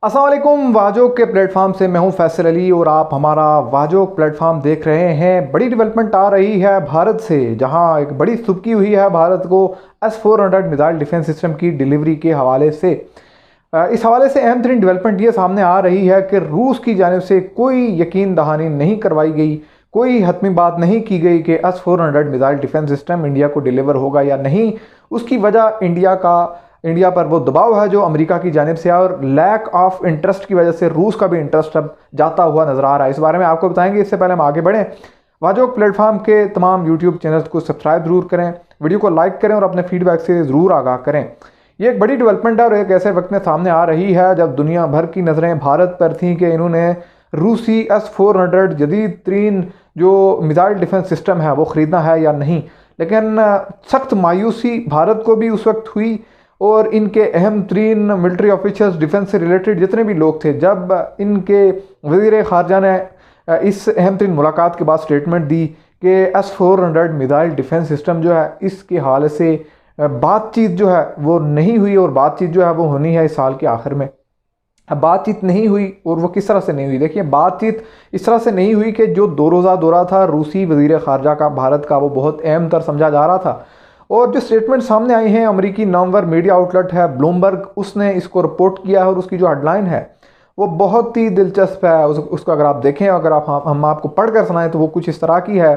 अस्सलाम वालेकुम। वाजोक के प्लेटफॉर्म से मैं हूं फैसल अली और आप हमारा वाजोक प्लेटफॉर्म देख रहे हैं। बड़ी डेवलपमेंट आ रही है भारत से, जहां एक बड़ी सुबकी हुई है भारत को S-400 मिसाइल डिफेंस सिस्टम की डिलीवरी के हवाले से। इस हवाले से अहम तरीन डेवलपमेंट ये सामने आ रही है कि रूस की जानिब से कोई यकीन दहानी नहीं करवाई गई, कोई हतमी बात नहीं की गई कि S-400 missile defence system India को डिलीवर होगा या नहीं। उसकी वजह इंडिया पर वो दबाव है जो अमेरिका की जानिब से है, और लैक ऑफ इंटरेस्ट की वजह से रूस का भी इंटरेस्ट अब जाता हुआ नजर आ रहा है। इस बारे में आपको बताएंगे। इससे पहले हम आगे बढ़ें, वाजोक प्लेटफॉर्म के तमाम यूट्यूब चैनल्स को सब्सक्राइब जरूर करें, वीडियो को लाइक करें और अपने फीडबैक से ज़रूर आगाह करें। ये एक बड़ी डेवलपमेंट है और एक ऐसे वक्त में सामने आ रही है जब दुनिया भर की नज़रें भारत पर थीं कि इन्होंने रूसी S-400 जदीद तरीन जो मिसाइल डिफेंस सिस्टम है वो ख़रीदना है या नहीं। लेकिन सख्त मायूसी भारत को भी उस वक्त हुई और इनके अहम तरीन मिलिट्री ऑफिसर्स, डिफेंस से रिलेटेड जितने भी लोग थे, जब इनके वज़ीर ख़ारजा ने इस अहम तरीन मुलाकात के बाद स्टेटमेंट दी कि S-400 मिसाइल डिफेंस सिस्टम जो है इसके हवाले से बातचीत जो है वो नहीं हुई, और बातचीत जो है वो होनी है इस साल के आखिर में। अब बातचीत नहीं हुई, और वो किस तरह से नहीं हुई? देखिए, बातचीत इस तरह से नहीं हुई कि जो दो रोज़ा दौरा था रूसी वज़ीर ख़ारजा का भारत का, वो बहुत अहम तर समझा जा रहा था। और जो स्टेटमेंट सामने आई हैं, अमेरिकी नामवर मीडिया आउटलेट है ब्लूमबर्ग, उसने इसको रिपोर्ट किया है और उसकी जो हेडलाइन है वो बहुत ही दिलचस्प है। उसको अगर आप देखें, अगर हम आपको पढ़ कर सुनाएं तो वो कुछ इस तरह की है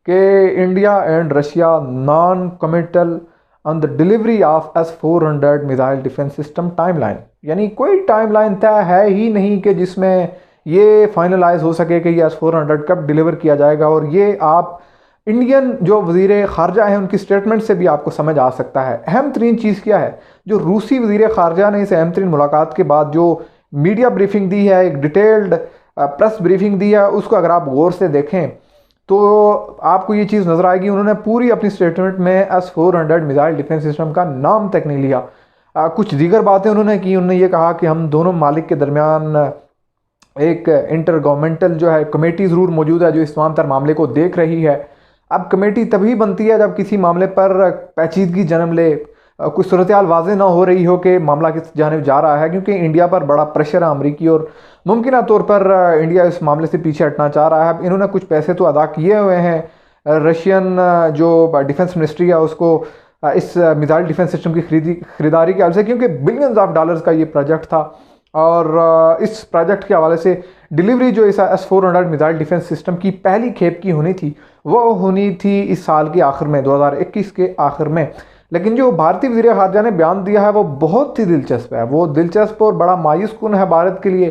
कि India and Russia non committal on the delivery of S-400 missile defence system timeline. यानी कोई टाइमलाइन तय है ही नहीं कि जिसमें ये फाइनलाइज हो सके कि ये S-400 कब डिलीवर किया जाएगा। और ये आप इंडियन जो वज़ीर ख़ारजा हैं उनकी स्टेटमेंट से भी आपको समझ आ सकता है। अहम तरीन चीज़ क्या है, जो रूसी वज़ीर ख़ारजा ने इस अहम तरीन मुलाकात के बाद जो मीडिया ब्रीफिंग दी है, एक डिटेल्ड प्रेस ब्रीफिंग दी है, उसको अगर आप गौर से देखें तो आपको ये चीज़ नज़र आएगी। उन्होंने पूरी अपनी स्टेटमेंट में S-400 मिसाइल डिफेंस सिस्टम का नाम तक नहीं लिया। कुछ दीगर बातें उन्होंने की। उन्होंने ये कहा कि हम दोनों मालिक के दरमियान एक इंटर गवर्नमेंटल जो है कमेटी ज़रूर मौजूद है जो इस तमाम तर मामले को देख रही है। अब कमेटी तभी बनती है जब किसी मामले पर पेचीदगी जन्म ले, कुछ सूरत हाल वाज़ेह ना हो रही हो कि मामला किस जानिब जा रहा है, क्योंकि इंडिया पर बड़ा प्रेशर है अमरीकी, और मुमकिन तौर पर इंडिया इस मामले से पीछे हटना चाह रहा है। इन्होंने कुछ पैसे तो अदा किए हुए हैं, रशियन जो डिफेंस मिनिस्ट्री है उसको इस मिसाइल डिफेंस सिस्टम की खरीदारी के हवाले से, क्योंकि बिलियंस ऑफ डॉलर्स का ये प्रोजेक्ट था। और इस प्रोजेक्ट के हवाले से डिलीवरी जो इस S-400 मिसाइल डिफेंस सिस्टम की पहली खेप की होनी थी वो होनी थी इस साल के आखिर में, 2021 के आखिर में। लेकिन जो भारतीय वज़ीर ख़ारजा ने बयान दिया है वो बहुत ही दिलचस्प है। वो दिलचस्प और बड़ा मायूस कुन है भारत के लिए।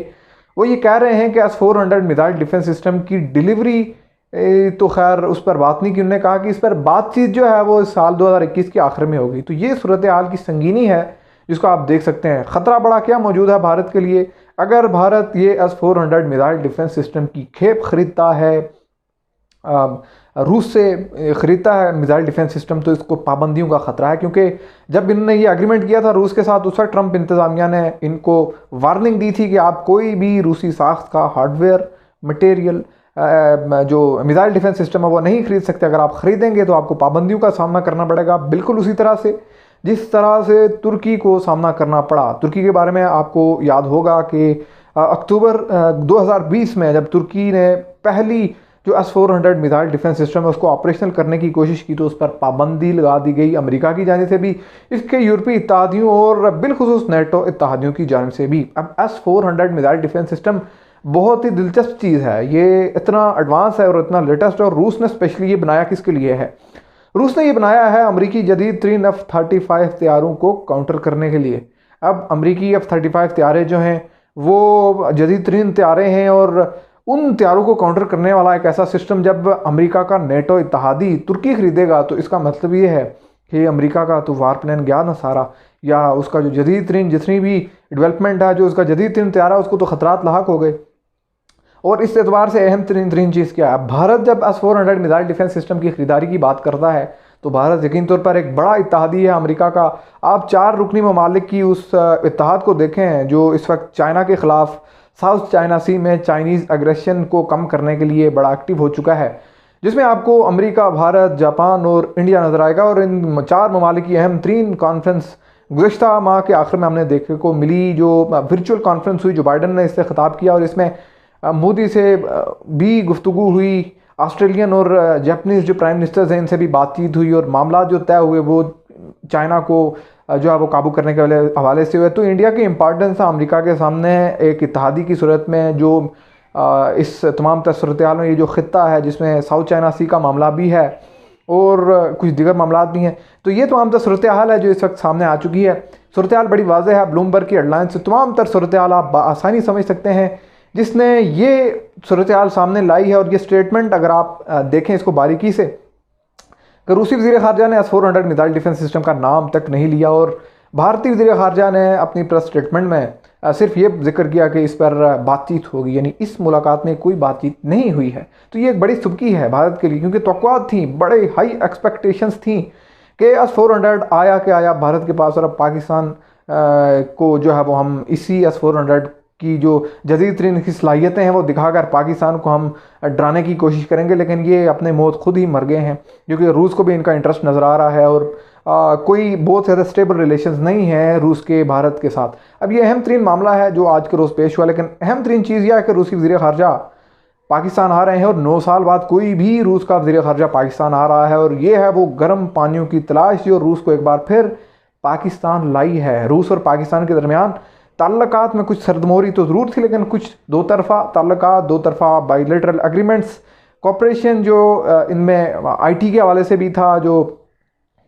वो ये कह रहे हैं कि S-400 मिसाइल डिफेंस सिस्टम की डिलीवरी तो खैर उस पर बात नहीं की। उन्होंने कहा कि इस पर बातचीत जो है वो इस साल 2021 के आखिर में होगी। तो ये सूरत हाल की संगीनी है जिसको आप देख सकते हैं। ख़तरा बड़ा क्या मौजूद है भारत के लिए। अगर भारत ये S-400 मिसाइल डिफेंस सिस्टम की खेप ख़रीदता है, रूस से ख़रीदता है मिसाइल डिफेंस सिस्टम, तो इसको पाबंदियों का ख़तरा है। क्योंकि जब इन्होंने ये एग्रीमेंट किया था रूस के साथ, उस वक्त ट्रंप इंतज़ामिया ने इनको वार्निंग दी थी कि आप कोई भी रूसी साख्त का हार्डवेयर मटेरियल जो मिसाइल डिफेंस सिस्टम है वो नहीं ख़रीद सकते। अगर आप ख़रीदेंगे तो आपको पाबंदियों का सामना करना पड़ेगा, बिल्कुल उसी तरह से जिस तरह से तुर्की को सामना करना पड़ा। तुर्की के बारे में आपको याद होगा कि अक्टूबर 2020 में जब तुर्की ने पहली जो S-400 मिसाइल डिफेंस सिस्टम है उसको ऑपरेशनल करने की कोशिश की तो उस पर पाबंदी लगा दी गई अमेरिका की जानिब से भी, इसके यूरोपीय इत्तेहादियों और बिलखुसूस नेटो इत्तेहादियों की जानिब से भी। अब S-400 मिसाइल डिफेंस सिस्टम बहुत ही दिलचस्प चीज़ है। ये इतना एडवांस है और इतना लेटेस्ट है, और रूस ने स्पेशली ये बनाया किसके लिए है? रूस ने ये बनाया है अमरीकी जदीद तरीन F-35 तैयारों को काउंटर करने के लिए। अब अमरीकी F-35 तैयारे जो हैं वो जदीद तरीन तैयारे हैं, और उन तैयारों को काउंटर करने वाला एक ऐसा सिस्टम जब अमेरिका का नेटो इत्तेहादी तुर्की खरीदेगा तो इसका मतलब ये है कि अमेरिका का तो वार प्लान गया ना सारा, या उसका जो जदीद तरीन जितनी भी डेवलपमेंट है, जो उसका जदीद तरीन तैयार है, उसको तो ख़तरात लाहक हो गए। और इस एतबार से अहम तरीन चीज़ क्या है, भारत जब S-400 मिसाइल डिफेंस सिस्टम की खरीदारी की बात करता है तो भारत यकीन तौर पर एक बड़ा इत्तेहादी है अमेरिका का। आप 4 रुकनी ममालिक की उस इत्तेहाद को देखें जो इस वक्त चाइना के ख़िलाफ़ साउथ चाइना सी में चाइनीज़ एग्रेशन को कम करने के लिए बड़ा एक्टिव हो चुका है, जिसमें आपको अमेरिका, भारत, जापान और इंडिया नज़र आएगा। और इन 4 ममालिक की अहम तरीन कॉन्फ्रेंस गुज़श्ता माह के आखिर में हमने देखने को मिली, जो वर्चुअल कॉन्फ्रेंस हुई, जो बाइडन ने इससे ख़िताब किया और इसमें मोदी से भी गुफ्तगू हुई, ऑस्ट्रेलियन और जापानीज़ जो प्राइम मिनिस्टर्स हैं इनसे भी बातचीत हुई और मामला जो तय हुए वो चाइना को जो है वो काबू करने के हवाले से हुए। तो इंडिया की इम्पोर्टेंस अमेरिका के सामने एक इत्तेहादी की सूरत में जो इस तमाम सूरत-ए-हाल में ये जो ख़ित्ता है जिसमें साउथ चाइना सी का मामला भी है और कुछ दीगर मामला भी हैं, तो ये तमाम सूरत-ए-हाल है जो इस वक्त सामने आ चुकी है। सूरत-ए-हाल बड़ी वाज़ेह है, ब्लूमबर्ग की हेडलाइन से तमाम सूरत-ए-हाल आप आसानी समझ सकते हैं जिसने ये सूरत-ए-हाल सामने लाई है। और ये स्टेटमेंट अगर आप देखें इसको बारीकी से, कि रूसी वज़ीर ख़ारजा ने S-400 मिसाइल डिफेंस सिस्टम का नाम तक नहीं लिया और भारतीय वज़ीर ख़ारजा ने अपनी प्रेस स्टेटमेंट में सिर्फ ये जिक्र किया कि इस पर बातचीत होगी, यानी इस मुलाकात में कोई बातचीत नहीं हुई है। तो ये एक बड़ी सुबकी है भारत के लिए, क्योंकि तवक्कुआत थी, बड़े हाई एक्सपेक्टेशंस थी कि S-400 आया के आया भारत के पास और अब पाकिस्तान को जो है वो हम इसी S-400 की जो जदीद तरीन की सलाहियतें हैं वो दिखाकर पाकिस्तान को हम डराने की कोशिश करेंगे, लेकिन ये अपने मौत खुद ही मर गए हैं, क्योंकि रूस को भी इनका इंटरेस्ट नज़र आ रहा है और कोई बहुत ज़्यादा स्टेबल रिलेशंस नहीं है रूस के भारत के साथ। अब ये अहम तरीन मामला है जो आज के रोज़ पेश हुआ, लेकिन अहम तरीन चीज़ यह है कि रूसी वज़ीर ख़ारजा पाकिस्तान आ रहे हैं और 9 साल बाद कोई भी रूस का वज़ीर ख़ारजा पाकिस्तान आ रहा है और ये है वो गर्म पानियों की तलाश जो रूस को एक बार फिर पाकिस्तान लाई है। रूस और पाकिस्तान के दरमियान ताल्लुकात में कुछ सरदमोरी तो ज़रूर थी, लेकिन कुछ दो तरफ़ा ताल्लुकात, दो तरफ़ा बायलैटरल एग्रीमेंट्स, कॉपरेशन जो इनमें IT के हवाले से भी था, जो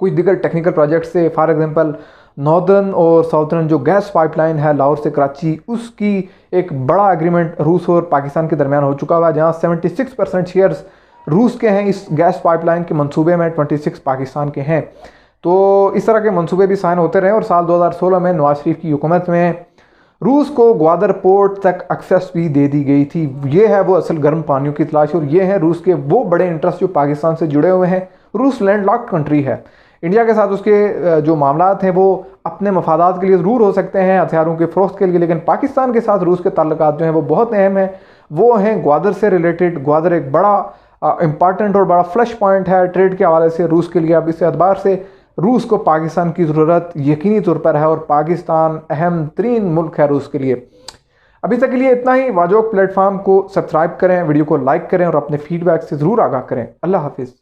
कुछ दीगर टेक्निकल प्रोजेक्ट से, फॉर एग्जांपल नॉर्दर्न और साउथर्न जो गैस पाइपलाइन है लाहौर से कराची, उसकी एक बड़ा एग्रीमेंट रूस और पाकिस्तान के दरमियान हो चुका हुआ है, जहाँ 76% शेयर्स रूस के हैं इस गैस पाइपलाइन के मंसूबे में, 26 पाकिस्तान के हैं। तो इस तरह के मंसूबे भी साइन होते रहे और साल 2016 में नवाज शरीफ की हुकूमत में रूस को ग्वादर पोर्ट तक एक्सेस भी दे दी गई थी। ये है वो असल गर्म पानियों की तलाश और ये हैं रूस के वो बड़े इंटरेस्ट जो पाकिस्तान से जुड़े हुए हैं। रूस लैंडलॉक्ड कंट्री है, इंडिया के साथ उसके जो मामलात हैं वो अपने मफादात के लिए ज़रूर हो सकते हैं, हथियारों के फ़रोख्त के लिए, लेकिन पाकिस्तान के साथ रूस के ताल्लुकात जो हैं वो बहुत अहम हैं। वो हैं ग्वादर से रिलेटेड। ग्वादर एक बड़ा इम्पॉर्टेंट और बड़ा फ्लश पॉइंट है ट्रेड के हवाले से रूस के लिए। अब इस एतबार से रूस को पाकिस्तान की ज़रूरत यकीनी तौर पर है और पाकिस्तान अहम तरीन मुल्क है रूस के लिए। अभी तक के लिए इतना ही। वाजोक प्लेटफार्म को सब्सक्राइब करें, वीडियो को लाइक करें और अपने फीडबैक से ज़रूर आगाह करें। अल्लाह हाफिज़।